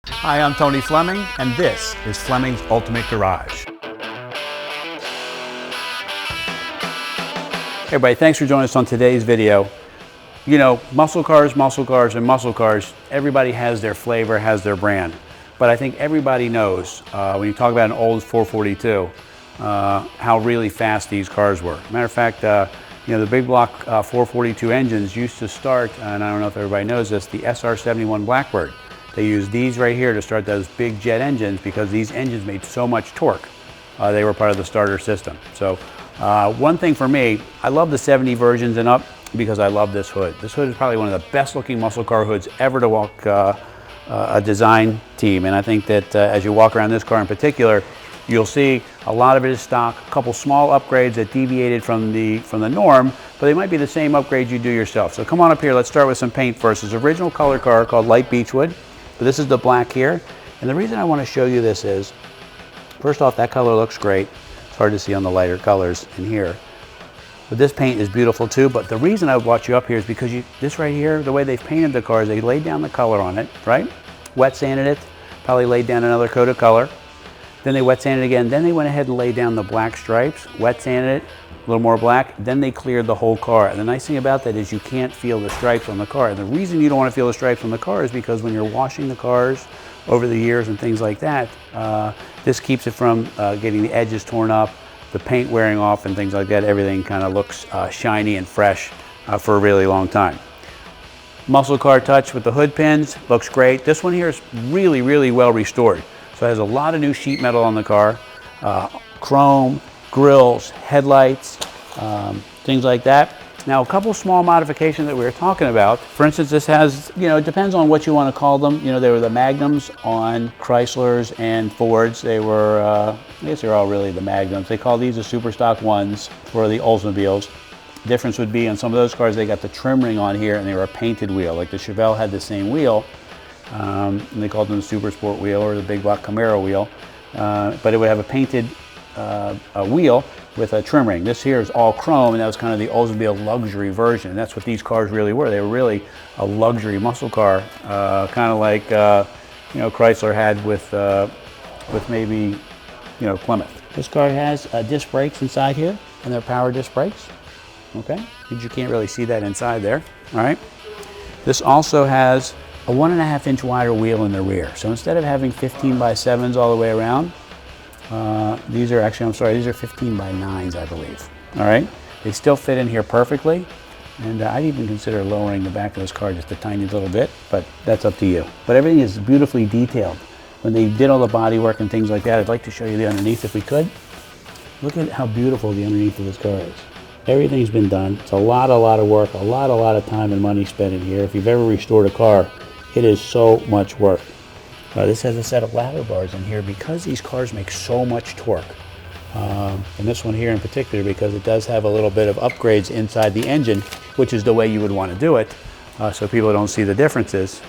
Hi, I'm Tony Fleming, and this is Fleming's Ultimate Garage. Hey everybody, thanks for joining us on today's video. You know, muscle cars, and muscle cars, everybody has their flavor, has their brand. But I think everybody knows, when you talk about an old 442, how really fast these cars were. Matter of fact, you know, the big block 442 engines used to start, and I don't know if everybody knows this, the SR71 Blackbird. They used these right here to start those big jet engines because these engines made so much torque. They were part of the starter system. So one thing for me, I love the 70 versions and up because I love this hood. This hood is probably one of the best looking muscle car hoods ever to walk a design team. And I think that as you walk around this car in particular, you'll see a lot of it is stock, a couple small upgrades that deviated from the norm, but they might be the same upgrades you do yourself. So come on up here, let's start with some paint first. It's an original color car called Light Beechwood. But this is the black here. And the reason I want to show you this is, first off, that color looks great. It's hard to see on the lighter colors in here. But this paint is beautiful too. But the reason I brought you up here is because this right here, the way they've painted the cars, they laid down the color on it, right? Wet sanded it, probably laid down another coat of color. Then they wet sanded it again. Then they went ahead and laid down the black stripes, wet sanded it, a little more black, then they cleared the whole car. And the nice thing about that is you can't feel the stripes on the car. And the reason you don't want to feel the stripes on the car is because when you're washing the cars over the years and things like that, this keeps it from getting the edges torn up, the paint wearing off and things like that. Everything kind of looks shiny and fresh for a really long time. Muscle car touch with the hood pins, looks great. This one here is really, really well restored. So it has a lot of new sheet metal on the car, chrome, grills, headlights, things like that. Now, a couple small modifications that we were talking about. For instance, this has, you know, it depends on what you want to call them. You know, there were the Magnums on Chryslers and Fords. They were, I guess they're all really the Magnums. They call these the super stock ones for the Oldsmobiles. The difference would be on some of those cars, they got the trim ring on here and they were a painted wheel. Like the Chevelle had the same wheel, and they called them the Super Sport wheel or the big block Camaro wheel. But it would have a painted a wheel with a trim ring. This here is all chrome, and that was kind of the Oldsmobile luxury version. And that's what these cars really were. They were really a luxury muscle car, kind of like you know, Chrysler had with maybe, you know, Plymouth. This car has disc brakes inside here, and they're power disc brakes. Okay, you can't really see that inside there. All right. This also has a 1.5 inch wider wheel in the rear. So instead of having 15x7s all the way around, these are actually, I'm sorry, these are 15x9s, I believe. All right, they still fit in here perfectly, and I'd even consider lowering the back of this car just a tiny little bit, but that's up to you. But everything is beautifully detailed. When they did all the body work and things like that, I'd like to show you the underneath if we could. Look at how beautiful the underneath of this car is. Everything's been done. It's a lot of work, a lot of time and money spent in here. If you've ever restored a car, it is so much work. This has a set of ladder bars in here because these cars make so much torque. And this one here in particular, because it does have a little bit of upgrades inside the engine, which is the way you would want to do it, so people don't see the differences.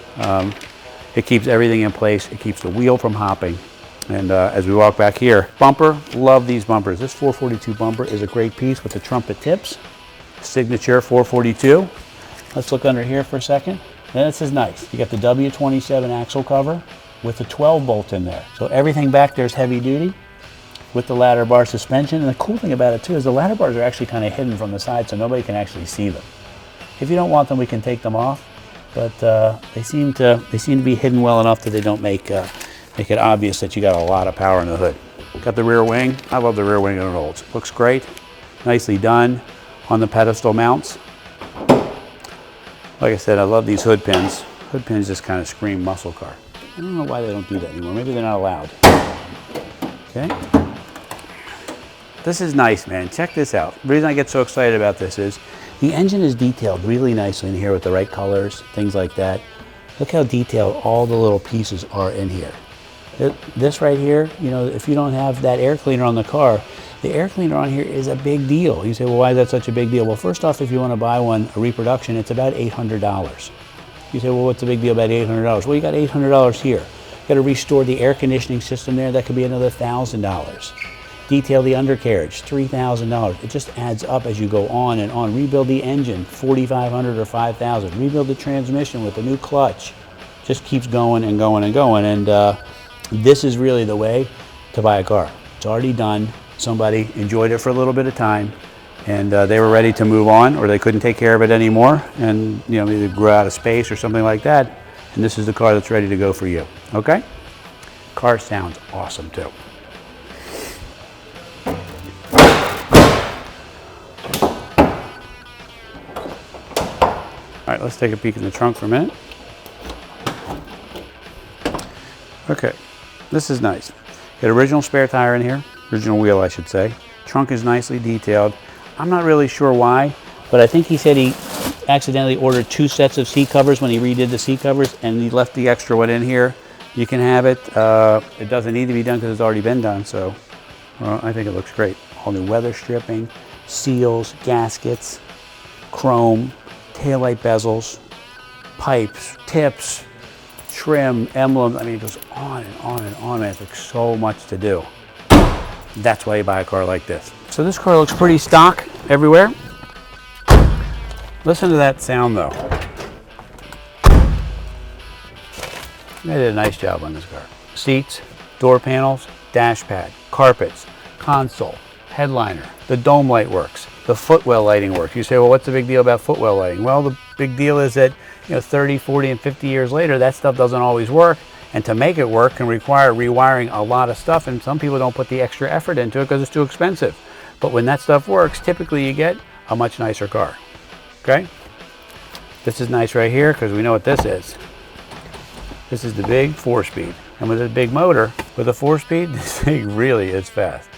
It keeps everything in place. It keeps the wheel from hopping. And as we walk back here, bumper, love these bumpers. This 442 bumper is a great piece with the trumpet tips. Signature 442. Let's look under here for a second. And this is nice. You got the W27 axle cover with the 12 bolt in there. So everything back there is heavy duty with the ladder bar suspension. And the cool thing about it too is the ladder bars are actually kind of hidden from the side, so nobody can actually see them. If you don't want them, we can take them off, but they seem to be hidden well enough that they don't make it obvious that you got a lot of power in the hood. Got the rear wing. I love the rear wing on an Olds. Looks great, nicely done on the pedestal mounts. Like I said, I love these hood pins. Hood pins just kind of scream muscle car. I don't know why they don't do that anymore. Maybe they're not allowed. Okay. This is nice, man. Check this out. The reason I get so excited about this is the engine is detailed really nicely in here with the right colors, things like that. Look how detailed all the little pieces are in here. This right here, you know, if you don't have that air cleaner on the car, the air cleaner on here is a big deal. You say, well, why is that such a big deal? Well, first off, if you want to buy one, a reproduction, it's about $800. You say, well, what's the big deal about $800? Well, you got $800 here. You got to restore the air conditioning system there. That could be another $1,000. Detail the undercarriage, $3,000. It just adds up as you go on and on. Rebuild the engine, $4,500 or $5,000. Rebuild the transmission with a new clutch, just keeps going and going and going. And this is really the way to buy a car. It's already done. Somebody enjoyed it for a little bit of time, and they were ready to move on, or they couldn't take care of it anymore, and either grew out of space or something like that. And this is the car that's ready to go for you. Okay? Car sounds awesome too. All right, let's take a peek in the trunk for a minute. Okay, this is nice. Got original spare tire in here, original wheel I should say. Trunk is nicely detailed. I'm not really sure why, but I think he said he accidentally ordered 2 sets of seat covers when he redid the seat covers, and he left the extra one in here. You can have it. It doesn't need to be done because it's already been done, so I think it looks great. All new weather stripping, seals, gaskets, chrome, taillight bezels, pipes, tips, trim, emblems. I mean, it goes on and on and on, man. It's like so much to do. That's why you buy a car like this. So this car looks pretty stock everywhere. Listen to that sound though. They did a nice job on this car. Seats, door panels, dash pad, carpets, console, headliner, the dome light works, the footwell lighting works. You say, well, what's the big deal about footwell lighting? Well, the big deal is that 30, 40, and 50 years later, that stuff doesn't always work. And to make it work can require rewiring a lot of stuff, and some people don't put the extra effort into it because it's too expensive. But when that stuff works, typically you get a much nicer car. Okay? This is nice right here because we know what this is. This is the big 4-speed. And with a big motor, with a 4-speed, this thing really is fast.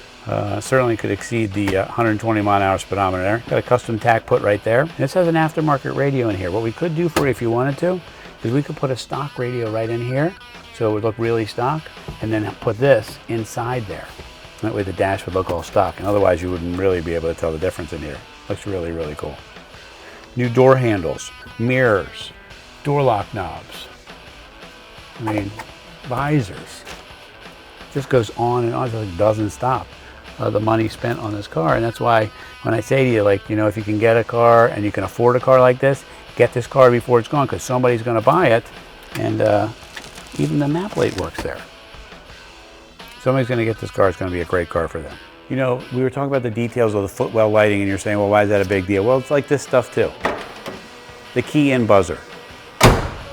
Certainly could exceed the 120 mile-an-hour speedometer there. Got a custom tack put right there. And this has an aftermarket radio in here. What we could do for you if you wanted to is we could put a stock radio right in here so it would look really stock, and then put this inside there. That way the dash would look all stock, and otherwise you wouldn't really be able to tell the difference in here. Looks really, really cool. New door handles, mirrors, door lock knobs. I mean, visors. Just goes on and on, it doesn't stop. The money spent on this car, and that's why when I say to you, like, if you can get a car and you can afford a car like this, get this car before it's gone, because somebody's going to buy it, and even the map plate works there. Somebody's going to get this car. It's going to be a great car for them. We were talking about the details of the footwell lighting, and you're saying, well, why is that a big deal? Well, it's like this stuff too. The key-in buzzer.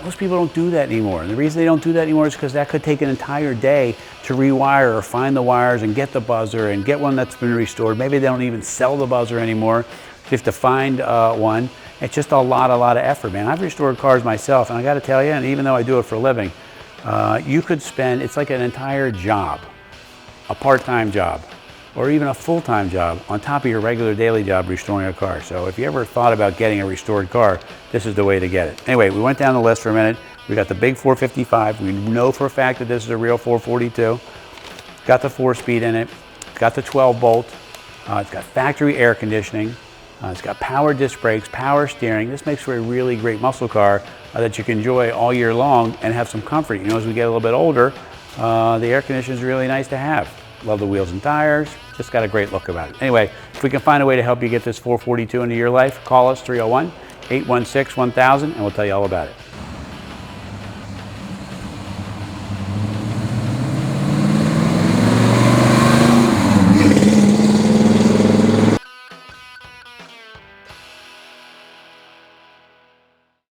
Most people don't do that anymore. And the reason they don't do that anymore is because that could take an entire day to rewire or find the wires and get the buzzer and get one that's been restored. Maybe they don't even sell the buzzer anymore. You have to find one. It's just a lot of effort, man. I've restored cars myself, and I got to tell you, and even though I do it for a living, you could spend, it's like an entire job, a part-time job, or even a full-time job on top of your regular daily job restoring a car. So if you ever thought about getting a restored car, this is the way to get it. Anyway, we went down the list for a minute. We got the big 455. We know for a fact that this is a real 442. Got the 4-speed in it. Got the 12-bolt. It's got factory air conditioning. It's got power disc brakes, power steering. This makes for a really great muscle car that you can enjoy all year long and have some comfort. As we get a little bit older, the air conditioning is really nice to have. Love the wheels and tires. Just got a great look about it. Anyway, if we can find a way to help you get this 442 into your life, call us 301-816-1000 and we'll tell you all about it.